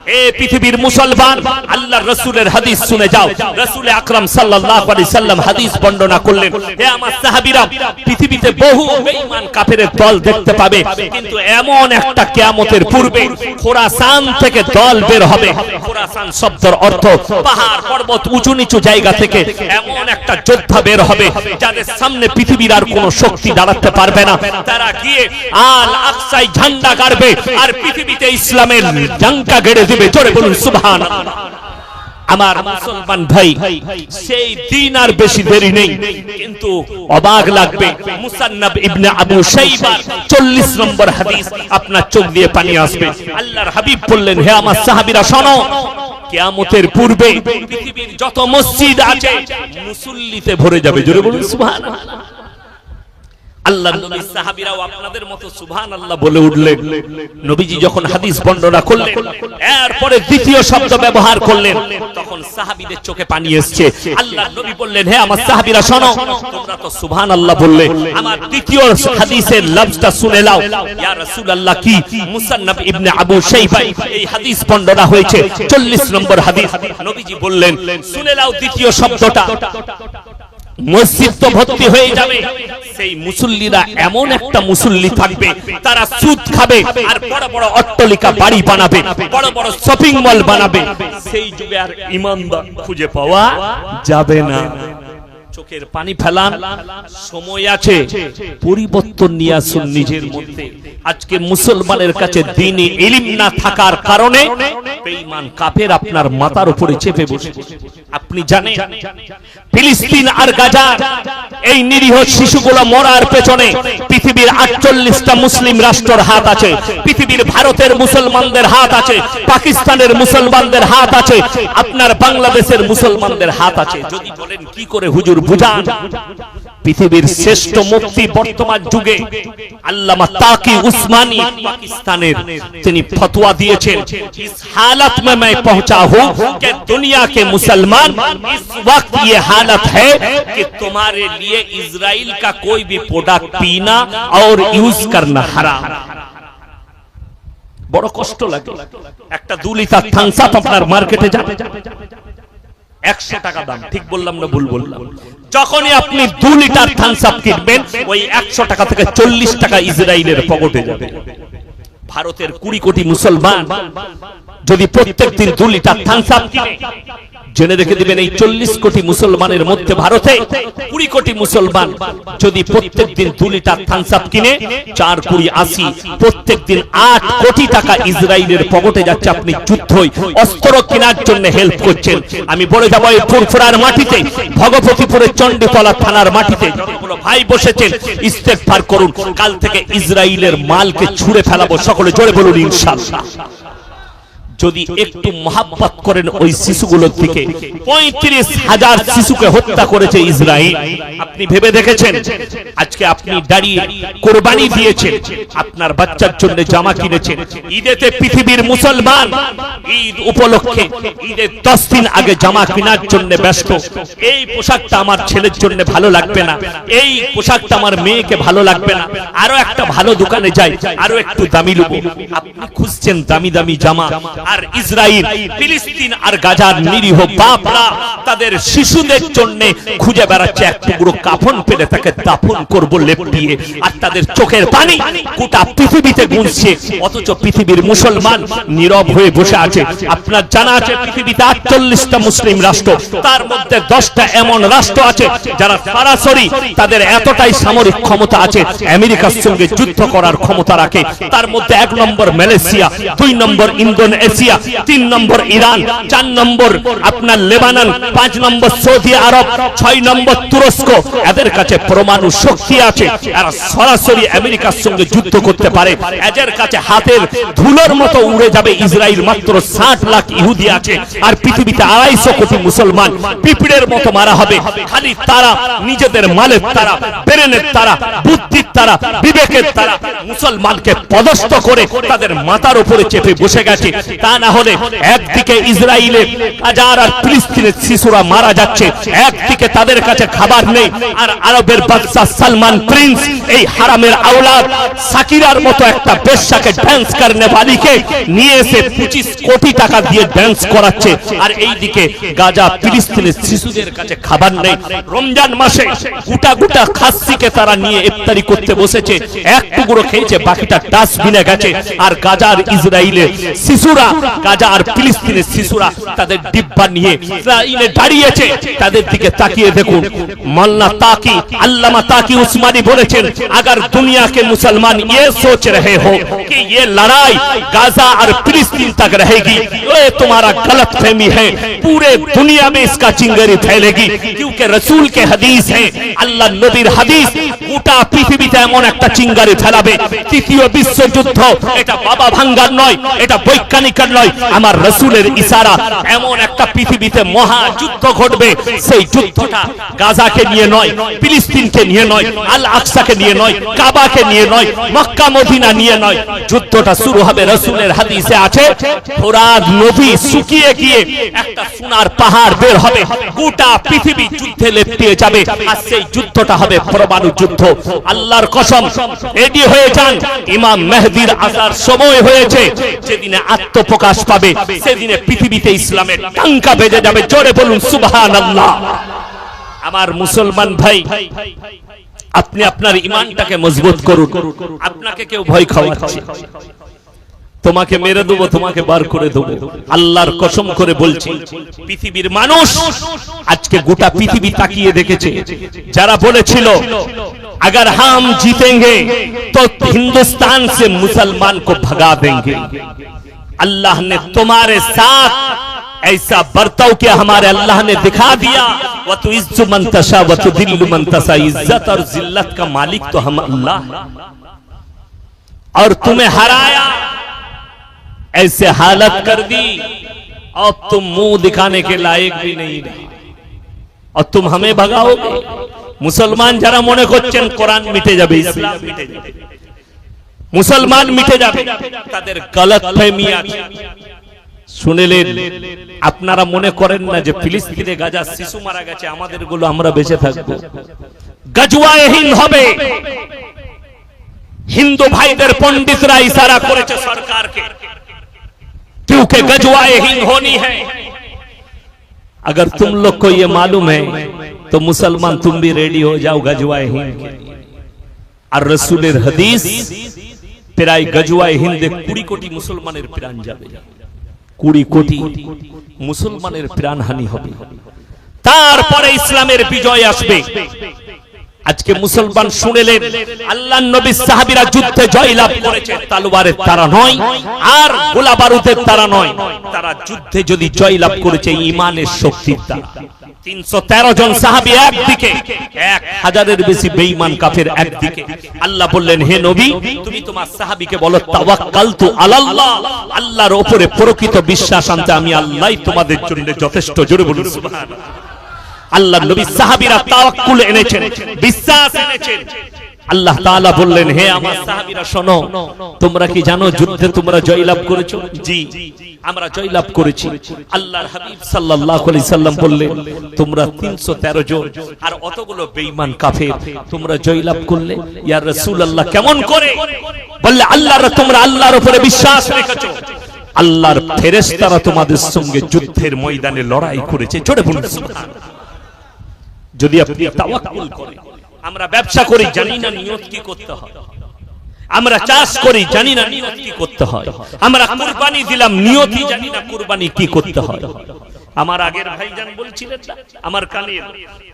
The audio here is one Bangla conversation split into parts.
এ পৃথিবীর মুসলমান, আল্লাহর রাসূলের হাদিস শুনে যাও। রাসূল আকরাম সাল্লাল্লাহু আলাইহি সাল্লাম হাদিস বর্ণনা করলেন, হে আমার সাহাবীরা, পৃথিবীতে বহু বেঈমান কাফেরের দল দেখতে পাবে, কিন্তু এমন একটা কিয়ামতের পূর্বে খোরাসান থেকে দল বের হবে। খোরাসান শব্দের অর্থ পাহাড় পর্বত উঁচু নিচু জায়গা থেকে এমন একটা যোদ্ধা বের হবে যাদের সামনে পৃথিবীর আর কোনো শক্তি দাঁড়াতে পারবে না। তারা গিয়ে আল আকসায় ঝান্ডা গাড়বে আর পৃথিবীতে ইসলামের ডাঙ্কা গেড়ে দিবে। জোরে বলুন সুবহানাল্লাহ। আমার মুসলমান ভাই, সেই দিন আর বেশি দেরি নেই, কিন্তু অবাক লাগবে। মুসান্নাব ইবনে আবু শাইবা 40 নম্বর হাদিস, আপনার চোখ দিয়ে পানি আসবে। আল্লাহর হাবিব বললেন, হে আমার সাহাবীরা শোনো, কিয়ামতের পূর্বে পৃথিবীর যত মসজিদ আছে মুসল্লিতে ভরে যাবে। জোরে বলুন সুবহানাল্লাহ। আল্লাহর নবী সাহাবীরাও আপনাদের মতো সুবহানাল্লাহ বলে উঠলেন। নবীজি যখন হাদিস বর্ণনা করলেন, এরপরে দ্বিতীয় শব্দ ব্যবহার করলেন, তখন সাহাবীদের চোখে পানি এসেছে। আল্লাহর নবী বললেন, হে আমার সাহাবীরা শোনো, তোমরা তো সুবহানাল্লাহ বললে, আমার দ্বিতীয় হাদিসের লফজটা শুনে নাও। ইয়া রাসূলুল্লাহ, কি? মুসান্নাব ইবনে আবু শাইবা এই হাদিস বর্ণনা হয়েছে 40 নম্বর হাদিস। নবীজি বললেন, শুনে নাও দ্বিতীয় শব্দটা। মসজিদ তো ভর্তি হয়ে যাবে, সেই মুসল্লিরা এমন একটা মুসল্লি থাকবে, তারা সুদ খাবে আর বড় বড় অট্টালিকা বাড়ি বানাবে, বড় বড় শপিং মল বানাবে। সেই যুগে আর ইমানদার খুঁজে পাওয়া যাবে না। চোখের পানি ফেলান, সময় আছে, পরিবর্তন নিয়ে আসুন নিজের মধ্যে। আজকে মুসলমানের কাছে দ্বীনি ইলম না থাকার কারণে বেঈমান কাফের আপনার মাথার উপরে চেপে বসেছে। আপনি জানেন ফিলিস্তিন আর গাজা এই নিরীহ শিশুগুলো মরার পেছনে পৃথিবীর 48টা মুসলিম রাষ্ট্রের হাত আছে, পৃথিবীর ভারতের মুসলমানদের হাত আছে, পাকিস্তানের মুসলমানদের হাত আছে, আপনার বাংলাদেশের মুসলমানদের হাত আছে। যদি বলেন কি করে হুজুর বুঝান, পৃথিবীর শ্রেষ্ঠ মুফতি বর্তমান যুগে আল্লামা তাকি উসমানী পাকিস্তানের, তিনি ফতোয়া দিয়েছেন, इस हालत में मैं पहुंचा हूं कि दुनिया के मुसलमान इस वक्त ये हालत है कि तुम्हारे लिए इजराइल का कोई भी प्रोडक्ट पीना और यूज करना हराम। বড় কষ্ট লাগে। একটা 2 লিটার থামস আপ আপনার মার্কেটে যাবে 100 টাকা দাম, ঠিক বললাম না ভুল বললাম? যখনই আপনি 2 লিটার থামস আপ কিনবেন, ওই 100 টাকা থেকে 40 টাকা ইসরায়েলের পকেটে যাবে। ভারতের 20 কোটি মুসলমান যদি প্রত্যেকদিন 2 লিটার থামস আপ কিনে, জেনে রেখে দিবেন এই 40 কোটি মুসলমানের মধ্যে ভারতে 20 কোটি মুসলমান যদি প্রত্যেকদিন 2 লিটার থামস আপ কিনে, 4 20 80, প্রত্যেকদিন 8 কোটি টাকা ইসরায়েলের পকেটে যাচ্ছে। আপনি যুদ্ধই অস্ত্র কেনার জন্য হেল্প করছেন। আমি বলে যাব এই ফুরফুরার মাটিতে, ভগবতীপুরের চণ্ডীতলা থানার মাটিতে যতগুলো ভাই বসেছেন, ইস্তেগফার করুন। কাল থেকে ইসরায়েলের মালকে ছুঁড়ে ফেলাবো। সকলে জোরে বলুন ইনশাআল্লাহ। যদি একটু মহাব্বত করেন ওই শিশুগুলোর দিকে। 35,000 শিশুকে হত্যা করেছে ইসরায়েল। আপনি ভেবে দেখেছেন? আজকে আপনি দাঁড়িয়ে কুরবানি দিয়েছেন, আপনার বাচ্চার জন্য জামা কিনেছেন। ঈদেতে পৃথিবীর মুসলমান ঈদ উপলক্ষে ঈদের 10 দিন আগে জামা কেনার জন্য ব্যস্ত। এই পোশাকটা আমার ছেলের জন্য ভালো লাগবে না, এই পোশাকটা আমার মেয়েকে ভালো লাগবে না, আরো একটা ভালো দোকানে যাই, আরো একটু দামি নেব। আপনি খুঁজছেন দামি দামি জামা। আর ইসরায়েল, ফিলিস্তিন আর গাজার নিরীহ বাপরা তাদের শিশুদের জন্য খুঁজে বেড়াচ্ছে এক টুকরো কাফন পেলে তাকে দাফন করব লেপ দিয়ে। আর তাদের চোখের পানি গোটা পৃথিবীতে গুনছে, অথচ পৃথিবীর মুসলমান নীরব হয়ে বসে আছে। আপনার জানা আছে পৃথিবীতে 48টা মুসলিম রাষ্ট্র, তার মধ্যে 10টা এমন রাষ্ট্র আছে যারা সরাসরি তাদের এতটাই সামরিক ক্ষমতা আছে, আমেরিকার সঙ্গে যুদ্ধ করার ক্ষমতা রাখে। তার মধ্যে 1 নম্বর মালয়েশিয়া, 2 নম্বর ইন্দোনেশিয়া, 3 নম্বর ইরান, 4 নম্বর আপনার লেবানন, 5 নম্বর সৌদি আরব, 6 নম্বর তুরস্ক। এদের কাছে পরমাণু শক্তি আছে, এরা সরাসরি আমেরিকার সঙ্গে যুদ্ধ করতে পারে। এদের কাছে হাতের ধুলোর মতো উড়ে যাবে ইসরায়েল। মাত্র 60 লাখ ইহুদি আছে, আর পৃথিবীতে 250 কোটি মুসলমান। পিঁপড়ের মতো মারা হবে। খালি তারা নিজেদের মালের তারা, ব্রেনের তারা, বুদ্ধির তারা, বিবেকের তারা মুসলমানকে পদস্থ করে তাদের মাথার উপরে চেপে বসে গেছে। তা না হলে একদিকে ইসরায়েলে গাজার আর ফিলিস্তিনের শিশুরা মারা যাচ্ছে, একদিকে তাদের কাছে খাবার নেই, আর আরবের বাদশা সালমান প্রিন্স এই হারামের আওলাদ সাকিরার মতো একটা বেশ্যাকে ডান্স করনে वालीকে নিয়ে এসে 25 কোটি টাকা দিয়ে ডান্স করাচ্ছে, আর এইদিকে গাজা ফিলিস্তিনের শিশুদের কাছে খাবার নেই। রমজান মাসে গোটা গোটা খাসিকে তারা নিয়ে ইফতারি করতে বসেছে, এক টুকরো খেয়েছে, বাকিটা ডাস্টবিনে গেছে। আর গাজা আর ইসরায়েলের শিশুরা, গাজা আর ফিলিস্তিনের শিশুরা তাদের ডিব্বা নিয়ে ইসরায়েলে দাঁড়িয়েছে, তাদের দিকে তাকিয়ে দেখুন। মাওলানা তাকি, আল্লামা তাকি উসমানী বলেছেন, अगर दुनिया के मुसलमान ये सोच रहे हो कि ये लड़ाई गाजा और फिलिस्तीन तक रहेगी, ये तुम्हारा गलत फहमी है। पूरे दुनिया में इसका चिंगारी फैलेगी, क्योंकि रसूल के हदीस है, अल्लाह नबीर हदीस গোটা পৃথিবীতে এমন একটা চিঙ্গারি ফেলাবে, তৃতীয় বিশ্বযুদ্ধ। এটা বাবা ভাঙ্গার নয়, এটা বৈজ্ঞানিকের নয়, আমার রাসূলের ইশারা। এমন একটা পৃথিবীতে মহাযুদ্ধ ঘটবে, সেই যুদ্ধটা গাজাকে নিয়ে নয়, ফিলিস্তিনকে নিয়ে নয়, আল আকসাকে নিয়ে নয়, কাবাকে নিয়ে নয়, মক্কা মদিনা নিয়ে নয়। যুদ্ধটা শুরু হবে, রাসূলের হাদিসে আছে, ফোরাত নদী শুকিয়ে গিয়ে একটা সোনার পাহাড় বের হবে, গোটা পৃথিবী যুদ্ধে লেপ্টে যাবে, আর সেই যুদ্ধটা হবে পরমাণু যুদ্ধ। আল্লাহর কসম, রেডি হয়ে যান, ইমাম মেহেদীর আসার সময় হয়েছে। যেদিনে আত্মপ্রকাশ পাবে, সেদিনে পৃথিবীতে ইসলামের ডঙ্কা বেজে যাবে। জোরে বলুন সুবহানাল্লাহ। আমার মুসলমান ভাই, আপনি আপনার ঈমানটাকে মজবুত করুন। আপনাকে কেউ ভয় খাওয়াচ্ছে, তোমাকে মেরে দেবো, তোমাকে বার করে দেবো, আল্লাহর কসম করে বলছি, পৃথিবীর মানুষ আজকে গোটা পৃথিবী তাকিয়ে দেখেছে। যারা বলেছিল अगर हम जीतेंगे तो हिंदुस्तान से मुसलमान को भगा देंगे, अल्लाह ने तुम्हारे साथ ऐसा बर्ताव किया, हमारे अल्लाह ने दिखा दिया। व तु इज्जु मन तशा व तु दिल्लु मन तशा, इज्जत और जिल्लत का मालिक तो हम अल्लाह है, और तुम्हें हराया, ऐसे हालत कर दी, और तुम मुंह दिखाने के लायक भी नहीं रहे, और तुम हमें भगाओगे। मुसलमान जरा মনে করছেন কোরআন মিটে যাবে, ইসলাম মিটে যাবে, মুসলমান মিটে যাবে, তাদের গলতফহমি আছে। শুনলেন, আপনারা মনে করেন না যে ফিলিস্তিনে গাজা শিশু মারা গেছে, আমাদের গুলো আমরা বেঁচে থাকবো? গজওয়ায়ে হিন্দ হবে। হিন্দু ভাইদের পণ্ডিতরা ইশারা করেছে সরকারকে, क्योंकि गजवाए हिंद होनी है। अगर तुम लोग को ये मालूम है तो मुसलमान तुम भी रेडी हो जाओ गजवाए हिंद के लिए। और रसूलेर हदीस, প্রায় গজওয়ায়ে হিন্দে 20 কোটি মুসলমানের প্রাণ যাবে, 20 কোটি মুসলমানের প্রাণহানি হবে, তারপরে ইসলামের বিজয় আসবে। আজকে মুসলমান শুনলেন, আল্লাহর নবী সাহাবীরা যুদ্ধে জয়লাভ করেছে, তলোয়ারের তারা নয়, আর গোলা বারুদের তারা নয়, তারা যুদ্ধে যদি জয়লাভ করেছে ঈমানের শক্তির দ্বারা। 313 জন সাহাবী একদিকে, 1000-এর বেশি বেঈমান কাফের একদিকে। আল্লাহ বললেন, হে নবী, তুমি তোমার সাহাবীকে বলো, তাওয়াক্কালতু আলাল্লাহ, আল্লাহর উপরে প্রকৃত বিশ্বাস আনতে আমি আল্লাহই তোমাদের জন্য যথেষ্ট। জোরে বলুন সুবহানাল্লাহ। আল্লাহ নবী সাহাবীরা তাওয়াক্কুল এনেছেন, বিশ্বাস এনেছেন। আল্লাহ তাআলা বললেন, হে আমার সাহাবীরা শোনো, তোমরা কি জানো যুদ্ধে তোমরা জয়লাভ করেছো? জি, আমরা জয়লাভ করেছি। আল্লাহর হাবিব সাল্লাল্লাহু আলাইহি সাল্লাম বললেন, তোমরা 313 জন আর অতগুলো বেঈমান কাফের তোমরা জয়লাভ করলে। ইয়া রাসূলুল্লাহ, কেমন করে? বললে, তোমরা আল্লাহর উপরে বিশ্বাস রেখেছো, আল্লাহর ফেরেশতারা তোমাদের সঙ্গে যুদ্ধের ময়দানে লড়াই করেছে। জোরে বলুন সুবহানাল্লাহ। যদি আপনি তাওয়াক্কুল করেন, আমরা ব্যবসা করি, জানি না নিয়ত কি করতে হয়, আমরা চাষ করি, জানি না নিয়ত কি করতে হয়, আমরা কুরবানি দিলাম, নিয়তই জানি না কুরবানি কি করতে হয়। আমার আগের ভাইজান বলছিলেন না আমার কানে,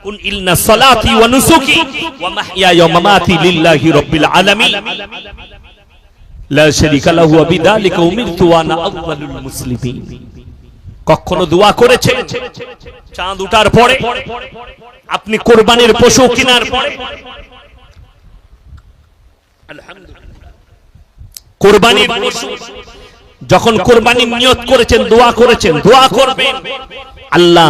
কুন ইন্না সালাতি ওয়া নুসুকি ওয়া মাহইয়ায়া ওয়া মামাতি লিল্লাহি রাব্বিল আলামিন লা শারীকা লাহু ওয়া বিযালিকা উমিরতু ওয়া আনা আউয়ালুল মুসলিমিন। কখনো দোয়া করেছেন চাঁদ ওঠার পরে, আপনি কুরবানির পশু কেনার পরে? আলহামদুলিল্লাহ, কুরবানির পশু যখন কুরবানির নিয়ত করেছেন, দোয়া করেছেন, দোয়া করবেন, আল্লাহ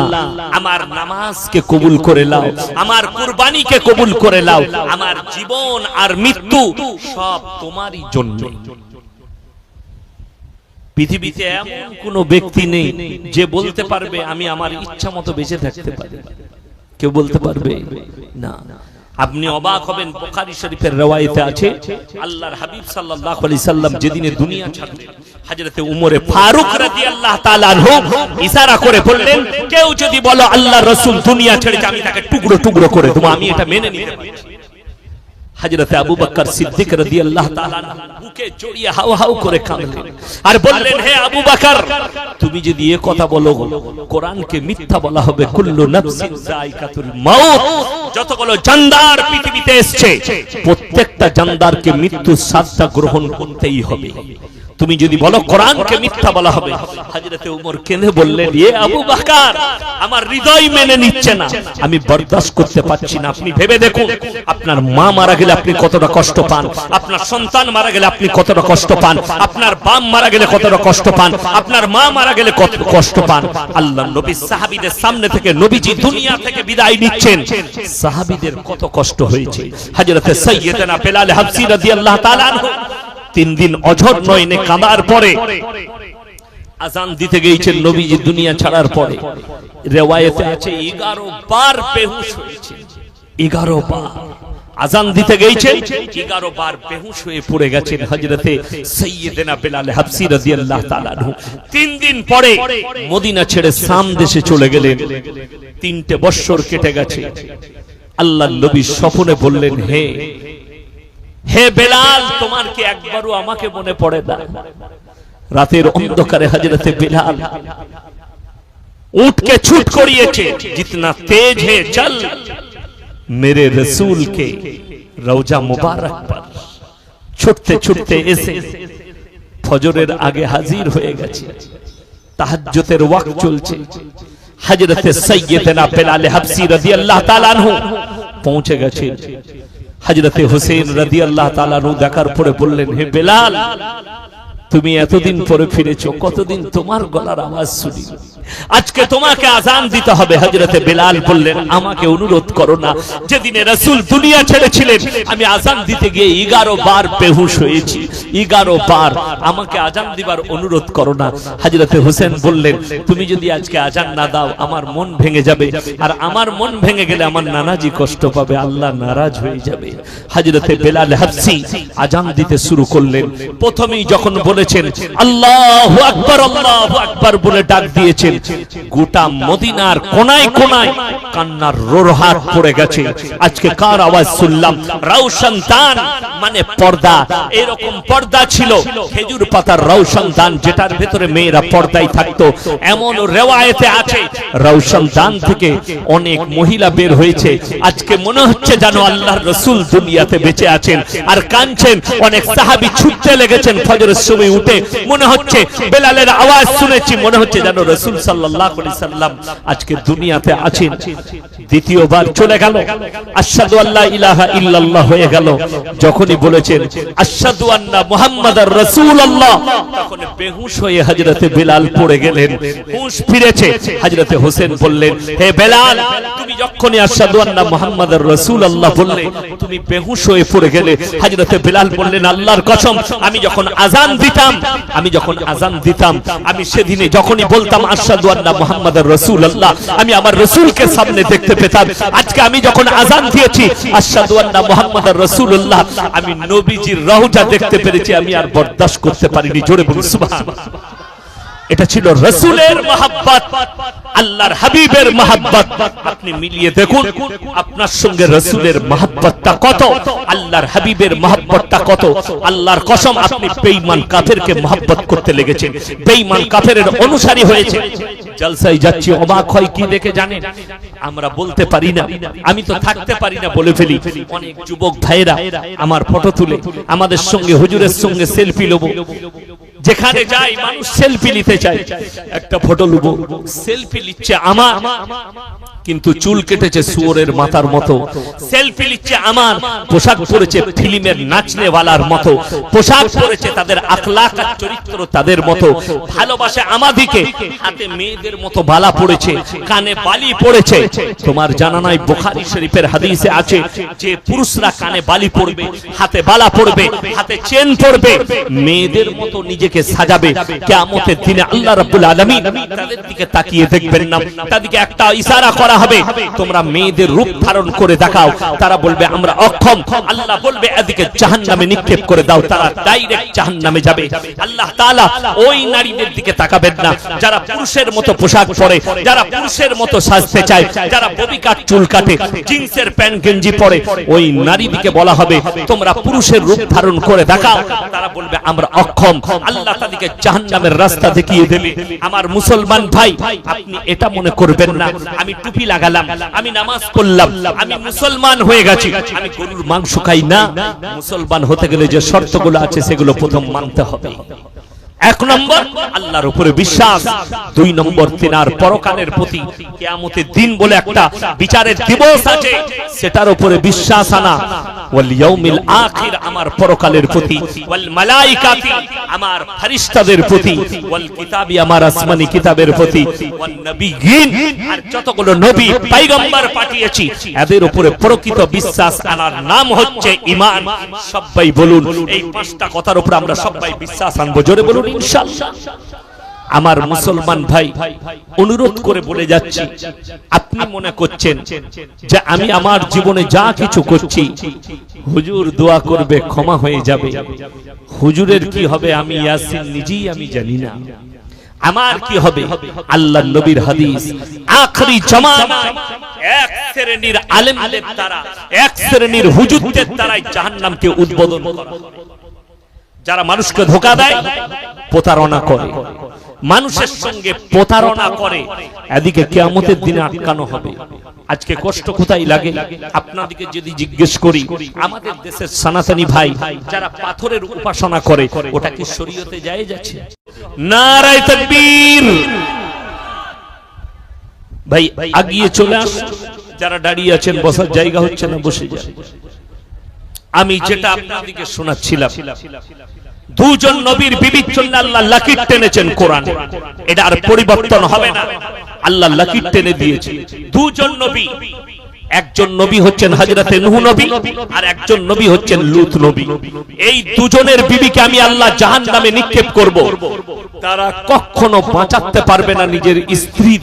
আমার নামাজকে কবুল করে নাও, আমার কুরবানিকে কবুল করে নাও, আমার জীবন আর মৃত্যু সব তোমারই জন্য। পৃথিবীতে এমন কোন ব্যক্তি নেই যে বলতে পারবে আমি আমার ইচ্ছা মতো বেঁচে থাকতে পারি, কেউ বলতে পারবে না। আপনি অবাক হবেন, বুখারী শরীফের রওয়ায়েতে আছে আল্লাহর হাবিব সাল্লাল্লাহু আলাইহি সাল্লাম যেদিনে দুনিয়া ছাড়লেন, হযরতে উমরে ফারুক রাদিয়াল্লাহু তাআলা আনহু ইশারা করে বললেন, কেউ যদি বলো আল্লাহর রাসূল দুনিয়া ছেড়েছে আমি তাকে টুকরো টুকরো করে দেব, আমি এটা মেনে নিতে পারি। হযরতে আবু বকর সিদ্দিক রাদিয়াল্লাহু তাআলা বুকে জড়িয়ে হাউ হাউ করে কাঁদলেন আর বললেন, হে আবু বকর, তুমি যদি এই কথা বলো কোরআনকে মিথ্যা বলা হবে। কুল্লু নাফসিন যায়কাতুল মাউত, যতগুলো জানদার পৃথিবীতে এসেছে প্রত্যেকটা জানদারকে মৃত্যুর স্বাদটা গ্রহণ করতেই হবে। তুমি যদি বলো কোরআনকে মিথ্যা বলা হবে। হযরতে ওমর কেঁদে বললেন, এ আবু বকর, আমার হৃদয় মেনে নিচ্ছে না, আমি বরদাস্ত করতে পারছি না। আপনি ভেবে দেখুন, আপনার মা মারা গেলে আপনি কতটা কষ্ট পান, আপনার সন্তান মারা গেলে আপনি কতটা কষ্ট পান, আপনার বাপ মারা গেলে কতটা কষ্ট পান, আপনার মা মারা গেলে কত কষ্ট পান। আল্লাহর নবী সাহাবীদের সামনে থেকে নবীজি দুনিয়া থেকে বিদায় নিচ্ছেন, সাহাবীদের কত কষ্ট হয়েছে। হযরতে সাইয়্যিদানা বেলাল হাবশী রাদিয়াল্লাহু তাআলা আনহু 3 দিন অঝর নয়নে কাঁদার পরে আজান দিতে গিয়েছেন নবীজি দুনিয়া ছাড়ার পরে। রিওয়ায়েতে আছে 11 বার বেহুশ হয়েছে, 11 বার আজান দিতে গিয়েছেন, 11 বার বেহুশ হয়ে পড়ে গেছেন হযরতে সাইয়্যিদানা বেলাল হাবশী রাদিয়াল্লাহু তাআলা আনহু। 3 দিন পরে মদিনা ছেড়ে শাম দেশে চলে গেলেন। 3টে বছর কেটে গেছে। আল্লাহর নবী স্বপ্নে বললেন, হে বেলাল, তোমার কি একবারও আমাকে মনে পড়ে না? রাতের অন্ধকারে হযরতে বেলাল উঠকে ছুট করিয়েছে, जितना तेज है चल मेरे रसूल के রওজা মুবারক पर। ছুটতে ছুটতে এসে ফজরের আগে হাজির হয়ে গেছে, তাহাজ্জুদের ওয়াক্ত চলছে। হযরতে সাইয়্যিদানা বেলাল হাবশী রাদিয়াল্লাহু তাআলা আনহু পৌঁছে গেছে। হযরতে হুসেইন রাদিয়াল্লাহু তাআলা আনহু দেখার পরে বললেন, হে বেলাল, তুমি এতদিন পরে ফিরেছো, কতদিন তোমার গলার আওয়াজ শুনি, আজকে তোমাকে আজান দিতে হবে। হযরতে বেলাল বললেন, আমাকে অনুরোধ করো না, যেদিনে রাসূল দুনিয়া ছেড়েছিলেন আমি আজান দিতে গিয়ে 11 বার বেহুশ হয়েছি, 11 বার, আমাকে আজান দিবার অনুরোধ করো না। হযরতে হুসেন বললেন, তুমি যদি আজকে আজান না দাও আমার মন ভেঙে যাবে, আর আমার মন ভেঙে গেলে আমার নানাজি কষ্ট পাবে, আল্লাহ নারাজ হয়ে যাবে। হযরতে বেলাল হাবশী আজান দিতে শুরু করলেন। প্রথমেই যখন বলেছেন আল্লাহু আকবার, আল্লাহু আকবার বলে ডাক দিয়েছেন, গোটা মদিনার কোনায় কোনায় কান্নার রোরহাট পড়ে গেছে। আজকে কার আওয়াজ শুনলাম? রওশন দান মানে পর্দা। এরকম পর্দা ছিল খেজুর পাতার রওশন দান, যেটার ভেতরে মেয়েরা পর্দায় থাকতো। এমন রিওয়ায়েতে আছে রওশন দান থেকে অনেক মহিলা বের হয়েছে। আজকে মনে হচ্ছে যেন আল্লাহর রাসূল দুনিয়াতে বেঁচে আছেন আর কাঁদছেন। অনেক সাহাবী ছুটতে লেগেছেন ফজরের সময় উঠে, মনে হচ্ছে বেলালের আওয়াজ শুনেছি, মনে হচ্ছে যেন রাসূল সাল্লাল্লাহু আলাইহি সাল্লাম আজকে দুনিয়াতে আছেন। দ্বিতীয়বার চলে গেল, আশহাদু আল্লা ইলাহা ইল্লাল্লাহ হয়ে গেল। যখনই বলেছেন আশহাদু আন্না মুহাম্মাদার রাসূলুল্লাহ, তখন বেহুশ হয়ে হযরতে বেলাল পড়ে গেলেন। হুঁশ ফিরেছে। হযরতে হোসেন বললেন, হে বেলাল, তুমি যখনই আশহাদু আন্না মুহাম্মাদার রাসূলুল্লাহ বললে তুমি বেহুশ হয়ে পড়ে গেলে। হযরতে বেলাল বললেন, আল্লাহর কসম, আমি যখন আজান দিতাম আমি সেদিনে যখনই বলতাম আশহাদু আন্না মুহাম্মাদার রাসূলুল্লাহ, আমি আমার রাসূলকে সামনে দেখতে পেতাম। আজকে আমি যখন আজান দিয়েছি আশহাদু আন্না মুহাম্মাদার রাসূলুল্লাহ, আমি নবীজির রওজা দেখতে পেরেছি, আমি আর বরদাশত করতে পারিনি। জোরে বলুন সুবহানাল্লাহ। এটা ছিল রাসূলের মহব্বত, আল্লাহর হাবিবের মহব্বত। আপনি মিলিয়ে দেখুন আপনার সঙ্গে রাসূলের মহব্বতটা কত, আল্লাহর হাবিবের মহব্বতটা কত। আল্লাহর কসম, আপনি বেঈমান কাফেরকে মহব্বত করতে লেগেছেন, বেঈমান কাফেরের অনুসারী হয়েছে। জলসায় যাচ্ছি, অবাক হয় কি দেখে জানেন? আমরা বলতে পারি না, আমি তো থাকতে পারি না বলে ফেলি। অনেক যুবক ভাইরা আমার ফটো তুলে আমাদের সঙ্গে হুজুরের সঙ্গে সেলফি লব। যেখানে যাই মানুষ সেলফি নিতে চায়, একটা ফটো লব, সেলফি নিচ্ছে। আমার কিন্তু চুল কেটেছে শুয়োরের মাথার মতো, সেলফি নিচ্ছে, আমার পোশাক পরেছে ফিল্মের নাচনেওয়ালার মতো, পোশাক পরেছে তাদের আখলাক আর চরিত্র তাদের মতো, ভালোবাসে আমাদিকে, হাতে মেয়েদের মতো বালা পড়েছে, কানে বালি পড়েছে। তোমার জানা নাই বুখারী শরীফের হাদিসে আছে যে পুরুষরা কানে বালি পড়বে, হাতে বালা পড়বে, হাতে চেন পড়বে, মেয়েদের মতো নিজেকে সাজাবে, কিয়ামতের দিনে আল্লাহ রাব্বুল আলামিন তাদের দিকে তাকিয়ে দেখবেন না, তাদেরকে একটা ইশারা করা হবে, তোমরা মেয়েদের রূপ ধারণ করে দেখাও, তারা বলবে আমরা অক্ষম, আল্লাহ বলবে এদিকে জাহান্নামে নিক্ষেপ করে দাও, তারা ডাইরেক্ট জাহান্নামে যাবে। আল্লাহ তাআলা ওই নারীদের দিকে তাকাবেন না যারা পুরুষের মতো পোশাক পরে, যারা পুরুষের মতো সাজতে চায়, যারা ববি কাট চুল কাটে, জিন্সের প্যান্ট গেঞ্জি পরে, ওই নারীদিকে বলা হবে তোমরা পুরুষের রূপ ধারণ করে দেখাও, তারা বলবে আমরা অক্ষম, আল্লাহ তাদেরকে জাহান্নামের রাস্তা দেখিয়ে দেবে। আমার মুসলমান ভাই, আপনি এটা মনে করবেন না আমি টুপি লাগালাম, আমি নামাজ পড়লাম, আমি মুসলমান হয়ে গেছি, আমি গরুর মাংস খাই না। মুসলমান হতে গেলে যে শর্তগুলো আছে সেগুলো প্রথম মানতে হবে। এক নম্বর আল্লাহর উপরে বিশ্বাস, দুই নম্বর তিনার পরকালের প্রতি, কিয়ামতের দিন বলে একটা বিচারের দিবস আছে সেটার উপরে বিশ্বাস আনা, ওয়াল ইয়াউমিল আখির আমার পরকালের প্রতি, ওয়াল মালাইকাতি আমার ফেরেশতাদের প্রতি, ওয়াল কিতাবি আমার আসমানি কিতাবের প্রতি, ওয়ান নবিয়িন আর যতগুলো নবী পয়গম্বর পাঠিয়েছি এদের উপরে প্রকৃত বিশ্বাস আনার নাম হচ্ছে ঈমান। সবাই বলুন এই পাঁচটা কথার উপরে আমরা সবাই বিশ্বাস আনবো, জোরে বলুন ইনশাআল্লাহ। আমার মুসলমান ভাই, অনুরোধ করে বলে যাচ্ছি, আপনি মনে করছেন যে আমি আমার জীবনে যা কিছু করছি হুজুর দোয়া করবে ক্ষমা হয়ে যাবে, হুজুরের কি হবে আমি ইয়াসিন নিজেই আমি জানি না, আমার কি হবে? আল্লাহর নবীর হাদিস, আখরি জামানায় এক শ্রেণীর আলেমদের দ্বারা, এক শ্রেণীর হুজুরদের দ্বারাই জাহান্নামকে উদ্বোধন করা হবে। যারা মানুষকে ধোঁকা দেয়, প্রতারণা করে, মানুষের সঙ্গে প্রতারণা করে, এদিকে কিয়ামতের দিনে আটকানো হবে। আজকে কষ্ট কোথায় লাগে? আপনাদেরকে যদি জিজ্ঞেস করি, আমাদের দেশের সনাতনী ভাই যারা পাথরের উপাসনা করে, ওটা কি শরীয়তে জায়েজ আছে? নারায়ে তাকবীর। ভাই আগিয়ে চলে আসুন, যারা দাঁড়িয়ে আছেন বসার জায়গা হচ্ছে না বসে যান। আমি যেটা আপনাদেরকে শোনাচ্ছিলাম, দুজন নবীর বিবির জন্য আল্লাহ লাকির টেনেছেন কোরআনে, এটা আর পরিবর্তন হবে না। আল্লাহ লাকির টেনে দিয়েছে দুজন নবী, একজন নবী হচ্ছেন হযরতে নূহ নবী আর একজন নবী হচ্ছেন লূত নবী। এই দুজনের বিবিকে আমি আল্লাহ জাহান্নামে নিক্ষেপ করব, তারা কখনো বাঁচাতে পারবে না নিজের স্ত্রী।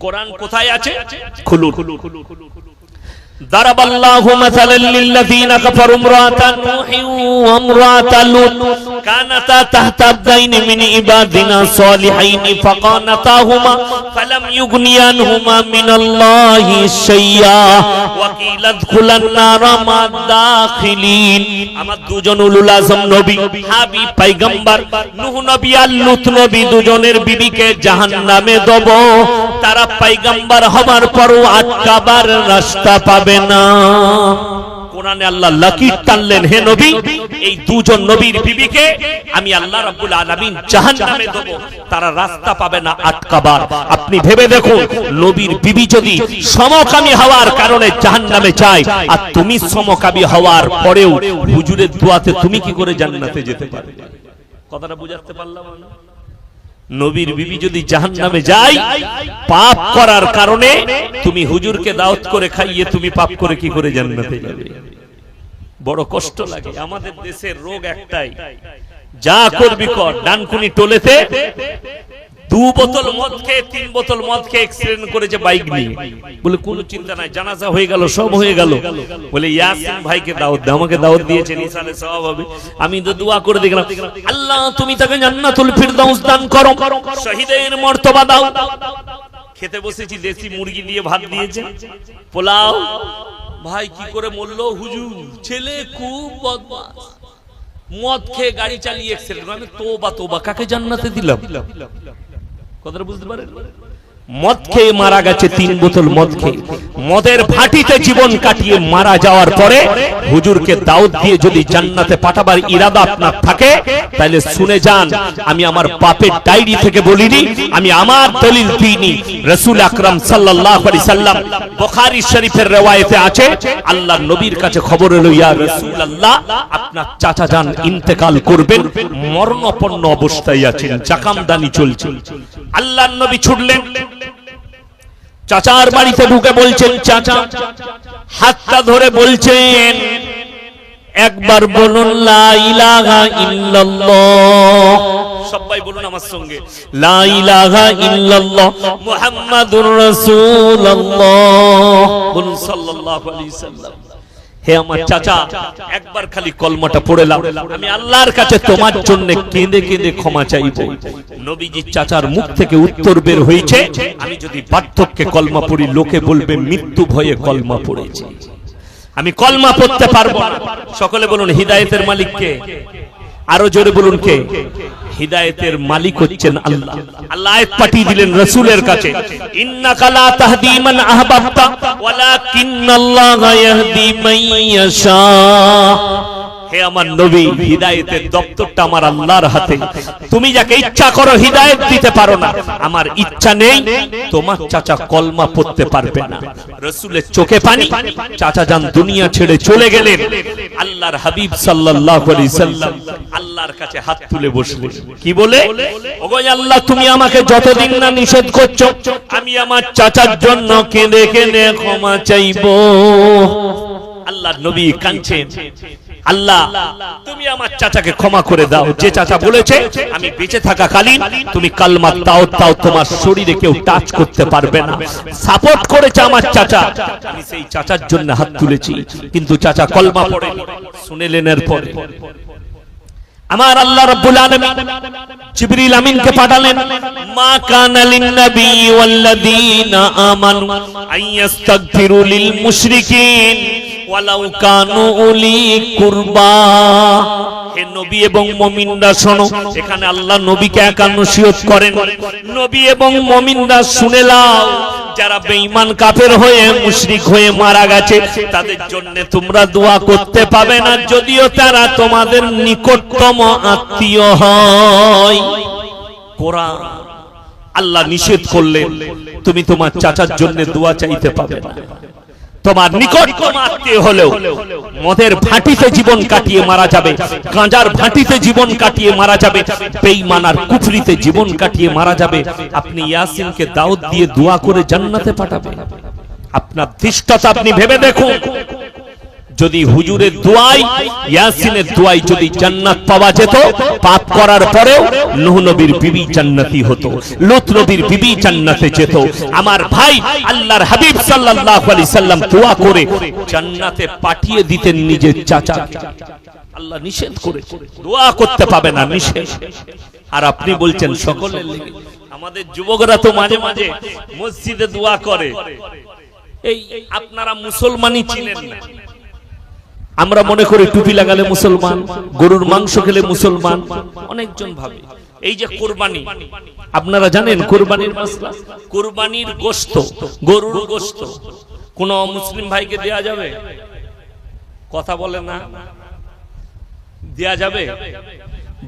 কোরআন কোথায় আছে? খুলুন। ضرب الله مثلا للذين كفروا امرأة نوح وامرأة لوط كانتا تحت عبدين من عبادنا صالحين فخانتاهما فلم يغنيا عنهما من الله شيئا وقيل ادخلا النار مع الداخلين। আমার দুজন উলুল আযম নবী, হাবিব পয়গম্বর নূহ নবী আর লূত নবী দুজনের বিবিকে জাহান্নামে দেব, তারা পয়গম্বর হবার পরও আটকাবার রাস্তা পাবে না। কোরআনে আল্লাহ লাকির টানলেন, হে নবী এই দুজন নবীর বিবিকে আমি আল্লাহ রাব্বুল আলামিন জাহান্নামে দেব, তারা রাস্তা পাবে না আটকাবার। আপনি ভেবে দেখুন, নবীর বিবি যদি সমকামী হওয়ার কারণে জাহান্নামে যায়, আর তুমি সমকামী হওয়ার পরেও হুজুরের দোয়াতে তুমি কি করে জান্নাতে যেতে পারবে? কথাটা বুঝাতে পারলাম না? নবীর বিবি যদি জাহান্নামে যায় পাপ করার কারণে, তুমি হুজুরকে দাওয়াত করে খাইয়ে তুমি পাপ করে কি করে জান্নাতে যাবে? বড় কষ্ট লাগে। আমাদের দেশের রোগ একটাই, যা করবি কর। ডানকুনি টোলেতে 2 বোতল মদ খেয়ে 3 বোতল মদ খেয়ে অ্যাক্সিডেন্ট করেছে বাইক নিয়ে, বলে কোনো চিন্তা নাই, জানাজা হয়ে গেল, সব হয়ে গেল, বলে ইয়াসিন ভাইকে দাওয়াত দাও। আমাকে দাওয়াত দিয়েছেন, ইনশাআল্লাহ সওয়াব হবে। আমি তো দোয়া করে দেখলাম, আল্লাহ তুমি তাকে জান্নাতুল ফিরদাউস দান করো, শহীদের মর্তবা দাও। খেতে বসেছি, দেশি মুরগি দিয়ে ভাত দিয়েছে, পোলাও। ভাই কি করে মরলো? হুজুর ছেলে খুব বদমাশ, মদ খেয়ে গাড়ি চালিয়ে অ্যাক্সিডেন্ট। আমি তোবা তোবা, কাকে জান্নাতে দিলাম? কথাটা বুঝতে পারেন? মদ খেয়ে মারা গেছে, 3 বোতল মদ খেয়ে, মদের ভাটিতে জীবন কাটিয়ে মারা যাওয়ার পরে হুজুরকে দাওয়াত দিয়ে যদি জান্নাতে পাঠাবার ইরাদা আপনার থাকে তাহলে শুনে যান, আমি আমার বাপের ডায়েরি থেকে বলিনি, আমি আমার দলিল দিইনি। রাসূল আকরাম সাল্লাল্লাহু আলাইহি সাল্লাম, বুখারী শরীফের riwayate আছে, আল্লাহর নবীর কাছে খবর এলো, ইয়া রাসূলুল্লাহ, আপনার চাচা যান ইন্তেকাল করবেন, মরণাপন্ন অবস্থায় আছেন, জাকামদানি চলছে। আল্লাহর নবী ছুটলেন, চাচার বাড়িতে ঢুকে বলছেন, চাচা, হাতটা ধরে বলছেন, একবার বলুন লা ইলাহা ইল্লাল্লাহ। সবাই বলুন আমার সঙ্গে, লা ইলাহা ইল্লাল্লাহ মুহাম্মাদুর রাসূলুল্লাহ। বলুন সাল্লাল্লাহু আলাইহি সাল্লাম। হে আমার চাচা, একবার খালি কলমাটা পড়লাম, আমি আল্লাহর কাছে তোমার জন্য কেঁদে কেঁদে ক্ষমা চাইব। নবীজি চাচার মুখ থেকে উত্তর বের হয়েছে, আমি যদি বার্ধক্যে কলমা পড়ি লোকে বলবে মৃত্যু ভয়ে কলমা পড়েছে, আমি কলমা পড়তে পারবো না। সকলে বলুন হিদায়েতের মালিক কে? আরো জোরে বলুন কে? হিদায়েতের মালিক হচ্ছেন আল্লাহ। আল্লাহ আয়াত পাঠিয়ে দিলেন রাসূলের কাছে, ইন্নাকা লা তাহদি মান আহবাবতা ওয়ালাকিন্নাল্লাহা ইয়াহদি মান ইয়াশা। হে আমার নবী, হিদায়েতের দপ্তরটা আমার আল্লাহর হাতে, তুমি যাকে ইচ্ছা করো হিদায়েত দিতে পারো না, আমার ইচ্ছা নেই তোমার চাচা কলমা পড়তে পারবে না। রাসূলের চোখে পানি, চাচা যান দুনিয়া ছেড়ে চলে গেলেন। আল্লাহর হাবিব সাল্লাল্লাহু আলাইহি সাল্লাম আল্লাহর কাছে হাত তুলে বসলেন, কি বলে, ওগো আল্লাহ, তুমি আমাকে যতদিন না নিষেধ করছো, আমি আমার চাচার জন্য কেঁদে কেঁদে ক্ষমা চাইবো। আল্লাহর নবী কাঁদছেন, আল্লাহ তুমি আমার চাচাকে ক্ষমা করে দাও, যে চাচা বলেছে আমি বেঁচে থাকাকালীন তুমি কালমা দাও, তোমার শরীরে কেউ টাচ করতে পারবে না, সাপোর্ট করেছে আমার চাচা, আমি সেই চাচার জন্য হাত তুলেছি, কিন্তু চাচা কলমা পড়ে শুনেলেন। এরপর আমার আল্লাহ রাব্বুল আলামিন জিবরিল আমিনকে পাঠালেন, মা কানা লিন নবী ওয়াল্লাযীনা আমানু আইয়াস্তাগফিরু লিল মুশরিকিন ওয়ালাউ কানু উলি কুরবা। হে নবী এবং মুমিনরা শোনো, এখানে আল্লাহ নবীকে একা নসিহত করেন, নবী এবং মুমিনরা শুনে নাও, যারা বেঈমান কাফের হয়ে মুশরিক হয়ে মারা গেছে তাদের জন্য তোমরা দোয়া করতে পাবে না, যদিও তারা তোমাদের নিকটতম আত্মীয় হয়। কোরআন আল্লাহ নিষেধ করলেন, তুমি তোমার চাচার জন্য দোয়া চাইতে পাবে না, তোমার নিকটতম আত্মীয় হলেও মদের ভাটিতে জীবন কাটিয়ে মারা যাবে, গাঁজার ভাটিতে জীবন কাটিয়ে মারা যাবে, বেঈমান আর কুফরিতে জীবন কাটিয়ে মারা যাবে, আপনি ইয়াসিনকে দাওয়াত দিয়ে দোয়া করে জান্নাতে পাঠাবেন? আপনার ধৃষ্টতা আপনি ভেবে দেখুন। যদি হুজুরের দোয়ায়, ইয়াসিনের দোয়ায় যদি জান্নাত পাওয়া যেত, পাপ করার পরেও নূহ নবীর বিবি জান্নাতি হতো, লূত নবীর বিবি জান্নাতে যেত। আমার ভাই আল্লাহর হাবিব সাল্লাল্লাহু আলাইহি সাল্লাম দোয়া করে জান্নাতে পাঠিয়ে দিতেন নিজের চাচা। আল্লাহ নিষেধ করে দোয়া করতে পাবে না, নিষেধ। আর আপনি বলছেন সকলের লেগে। আমাদের যুবকরা তো মাঝে মাঝে মসজিদে দোয়া করে, এই আপনারা মুসলমানই ছিলেন না, আমরা মনে করি টুপি লাগালে মুসলমান, গরুর মাংস খেলে মুসলমান, অনেকজন ভাবে। এই যে কুরবানি, আপনারা জানেন কুরবানির মাসলা, কুরবানির গোশত, গরুর গোশত কোন মুসলিম ভাইকে দেয়া যাবে? কথা বলে না, দেয়া যাবে?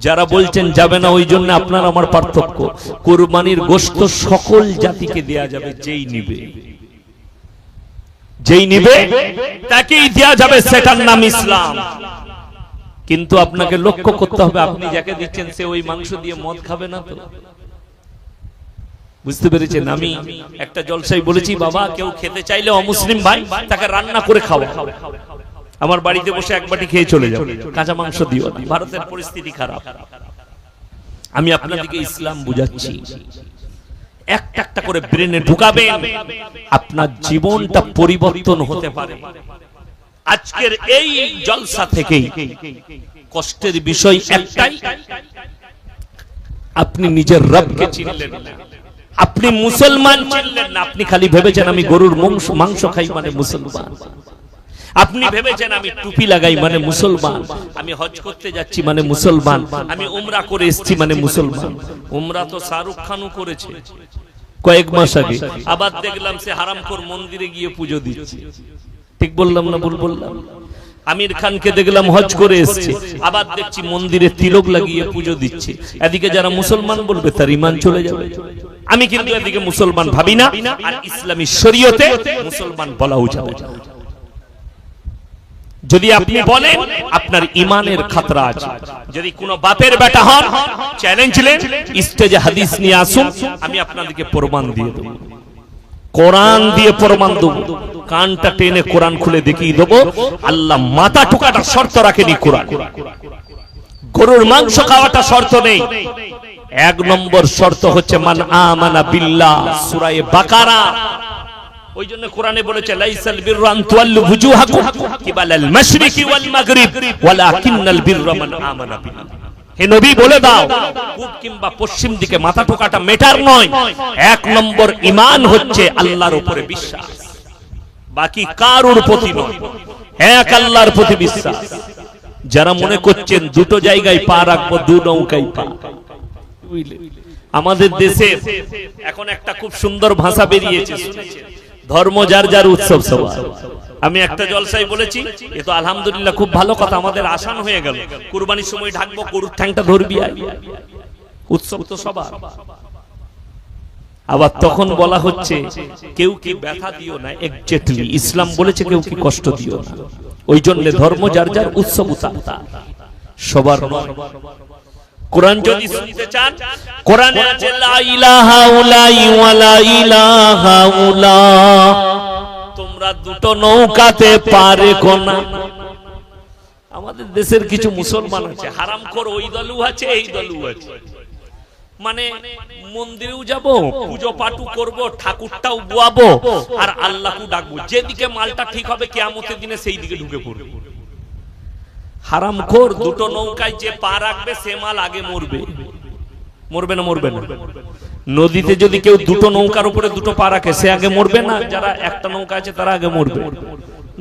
যারা বলছেন যাবে না, ওই জন্য আপনার আমার পার্থক্য। কুরবানির গোশত সকল জাতিকে দেয়া যাবে, যেই নিবে, যেই নিবে তাকেই দেয়া যাবে, সেটার নাম ইসলাম। কিন্তু আপনাকে লক্ষ্য করতে হবে, আপনি যাকে দিচ্ছেন সে ওই মাংস দিয়ে মদ খাবে না তো। বুঝতে পেরেছেন? আমি একটা জলসায় বলেছি, বাবা কেউ খেতে চাইলে অমুসলিম ভাই তাকে রান্না করে খাওয়া। আমার বাড়িতে বসে এক বাটি খেয়ে চলে যাও, কাঁচা মাংস দিও না। ভারতের পরিস্থিতি খারাপ, আমি আপনাদেরকে ইসলাম বুঝাচ্ছি। একটা একটা করে ব্রেনে ঢুকাবেন, আপনার জীবনটা পরিবর্তন হতে পারে। আজকের এই জলসা থেকেই কষ্টের বিষয় একটাই, আপনি নিজের রবকে চিনলেন না, আপনি মুসলমান চিনলেন না। আপনি খালি ভেবেছেন আমি গরুর মাংস খাই মানে মুসলমান, আপনি ভেবেছেন আমি টুপি লাগাই মানে মুসলমান, আমি হজ করতে যাচ্ছি মানে মুসলমান, আমি উমরা করে এসেছি মানে মুসলমান। উমরা তো শাহরুখ খানও করেছে, কয়েক মাস আগে আবার দেখলাম সে হারামখোর মন্দিরে গিয়ে পুজো দিচ্ছে। ঠিক বললাম না ভুল বললাম? আমির খানকে দেখলাম হজ করে এসেছে, আবার দেখছি মন্দিরে তিলক লাগিয়ে পুজো দিচ্ছে। এদিকে যারা মুসলমান বলবে তার ঈমান চলে যাবে। আমি কিন্তু এদিকে মুসলমান ভাবি না, আর ইসলামী শরীয়তে মুসলমান বলাও যাবে। যদি আপনি বলেন আপনার ঈমানের খতরা আছে, যদি কোনো বাপের বেটা হন চ্যালেঞ্জ নেন, স্টেজে হাদিস নিয়ে আসুন, আমি আপনাদেরকে প্রমাণ দিয়ে দেব, কোরআন দিয়ে প্রমাণ দেব। কানটা টেনে কোরআন খুলে দেখিয়ে দেবো আল্লাহ মাথা টুকাটা শর্ত রাখেনি কোরআন। গরুর মাংস খাওয়াটা শর্ত নেই। এক নম্বর শর্ত হচ্ছে মান আমানা বিল্লাহ, সূরা বাকারা। ওই জন্য কোরআনে বলেছে লাইসাল বিররু আন তুওয়াল্লু বুজুহাকুম কিবালাল মাশরিকি ওয়াল মাগরিব ওয়ালাকিন্নাল বিররা মান আমানা বিল্লাহ। হে নবী বলে দাও, পূব কিংবা পশ্চিম দিকে মাথা ঠোকাটা মেটার নয়। এক নম্বর ঈমান হচ্ছে আল্লাহর উপরে বিশ্বাস, বাকি কারোর প্রতি নয়, এক আল্লাহর প্রতি বিশ্বাস। যারা মনে করছেন দুটো জায়গায় পা রাখবো, দু নৌকায় পা, আমাদের দেশে এখন একটা খুব সুন্দর ভাষা বেরিয়েছে, ধর্ম যার যার উৎসব সবার। আমি একটা জলসায় বলেছি, এ তো আলহামদুলিল্লাহ খুব ভালো কথা, আমাদের আসান হয়ে গেল। কুরবানির সময় ঢাকবো, গরুর ঠ্যাংটা ধরবি, উৎসব তো সবার। আবার তখন বলা হচ্ছে কেউ কি ব্যথা দিও না, এক্স্যাক্টলি ইসলাম বলেছে কেউ কি কষ্ট দিও না। ওই জন্য ধর্ম যার যার উৎসব সবার নয়। কোরআন যদি শুনতে চান, কোরআনে আছে লা ইলাহা উলাই ওয়া লা ইলাহা উলা, তোমরা দুটো নৌকাতে পারে কোনা। আমাদের দেশের কিছু মুসলমান আছে হারামখোর, ওই দলও আছে এই দলও আছে। মানে মন্দিরেও যাব, পূজো পাঠও করব, ঠাকুরটাও বুয়াবো, আর আল্লাহকে ডাকবো। যেদিকে মালটা ঠিক হবে কিয়ামতের দিনে সেই দিকে ঢুকে পড়বে। হারামখোর দুটো নৌকায় যে পা রাখবে সে মাল আগে মরবে। মরবে না? মরবে না। নদীতে যদি কেউ দুটো নৌকার উপরে দুটো পা রাখে সে আগে মরবে না? যারা একটা নৌকা আছে তারা আগে মরবে।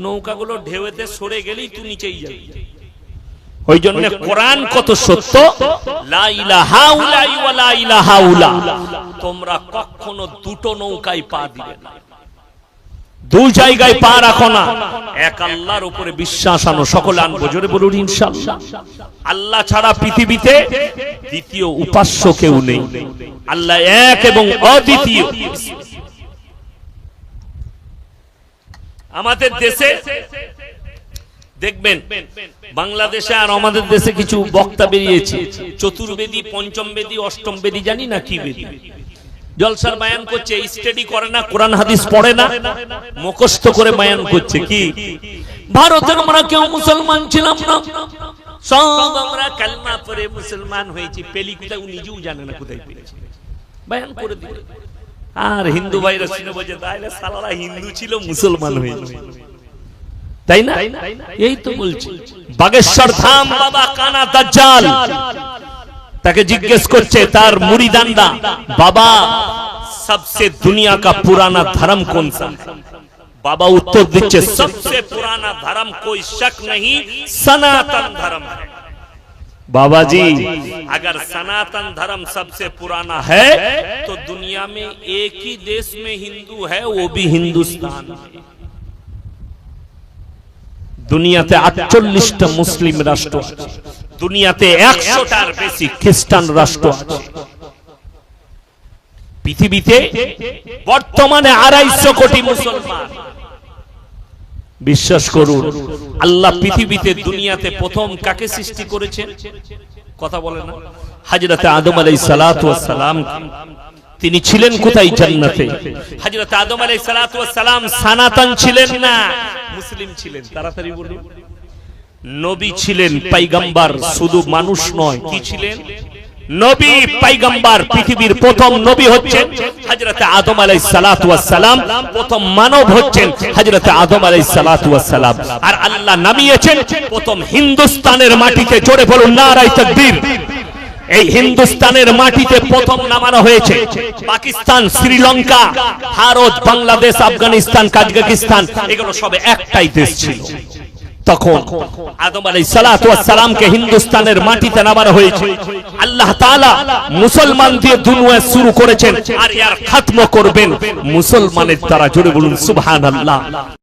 নৌকাগুলো ঢেউতে সরে গেলেই তুই নিচেই যাবি। ওই জন্য কোরআন কত সত্য, লা ইলাহা উলাই ওয়া লা ইলাহা উলা, তোমরা কখনো দুটো নৌকায় পা দিবে না, দু জায়গায় পা রাখো না, এক আল্লাহর উপরে বিশ্বাস আনো। সকলে আনবো, জোরে বলুন ইনশাআল্লাহ। আল্লাহ ছাড়া পৃথিবীতে দ্বিতীয় উপাস্য কেউ নেই, আল্লাহ এক এবং অদ্বিতীয়। আমাদের দেশে দেখবেন, বাংলাদেশে আর আমাদের দেশে কিছু বক্তা বেরিয়েছে, চতুর্বেদী, পঞ্চম বেদী, অষ্টম বেদী, জানি না কি বেদী, জলসার বায়ান করছে, স্টাডি করে না, কোরআন হাদিস পড়ে না, মুখস্থ করে বায়ান করছে। কি ভারতের আমরা কেউ মুসলমান ছিলাম না, সব আমরা কালমা পড়ে মুসলমান হয়েছি। পেলি কোথায় নিজেও জানে না কোথায় পেয়েছে, বায়ান করে দিল। আর হিন্দু ভাইরা শুনে বলছে তাইলে সালারা হিন্দু ছিল মুসলমান হয়েছে, তাই না? এই তো বলছি। বাগেশ্বর ধাম বাবা কানা দাজ্জাল, তাকে জিজ্ঞেস করছে তার মুরিদানরা, বাবা सबसे दुनिया का पुराना धर्म कौन सा है? बाबा उत्तर दिच्छे सबसे पुराना धर्म कोई शक नहीं सनातन धर्म है। बाबा जी अगर सनातन धर्म सबसे पुराना है तो दुनिया में एक ही देश में हिंदू है, वो भी हिंदुस्तान है। দুনিয়াতে 48টা মুসলিম রাষ্ট্র আছে, দুনিয়াতে 100টার বেশি খ্রিস্টান রাষ্ট্র আছে। পৃথিবীতে বর্তমানে 250 কোটি মুসলমান। বিশ্বাস করুন, আল্লাহ পৃথিবীতে দুনিয়াতে প্রথম কাকে সৃষ্টি করেছেন? কথা বলে না? হযরত আদম আলাইহিস সালাতু ওয়াস সালাম। তিনি ছিলেন কোথায়? জান্নাতে। হযরত আদম আলাইহিস সালাতু ওয়াস সালাম সনাতন ছিলেন না, মুসলিম ছিলেন। তাড়াতাড়ি বলুন। নবী ছিলেন, পয়গম্বর, শুধু মানুষ নয়। কি ছিলেন? নবী, পয়গম্বর। পৃথিবীর প্রথম নবী হচ্ছেন হযরত আদম আলাইহিস সালাতু ওয়াস সালাম, প্রথম মানব হচ্ছেন হযরত আদম আলাইহিস সালাতু ওয়াস সালাম। আর আল্লাহ নামিয়েছেন প্রথম হিন্দুস্তানের মাটিতে। জোরে বলুন নারায়ে তাকবীর। এই হিন্দুস্তানের মাটিতে প্রথম নামানো হয়েছে। পাকিস্তান, শ্রীলঙ্কা, ভারত, বাংলাদেশ, আফগানিস্তান, কাজাকিস্তান, এগুলো সব একটাই দেশ ছিল। তখন আদম আলাইহিস সালাতু ওয়াস সালামকে হিন্দুস্তানের মাটিতে নামানো হয়েছে। আল্লাহ তাআলা মুসলমান দিয়ে দুনিয়া শুরু করেছেন আর এর খাতম করবেন মুসলমানের দ্বারা। জোরে বলুন সুবহানাল্লাহ।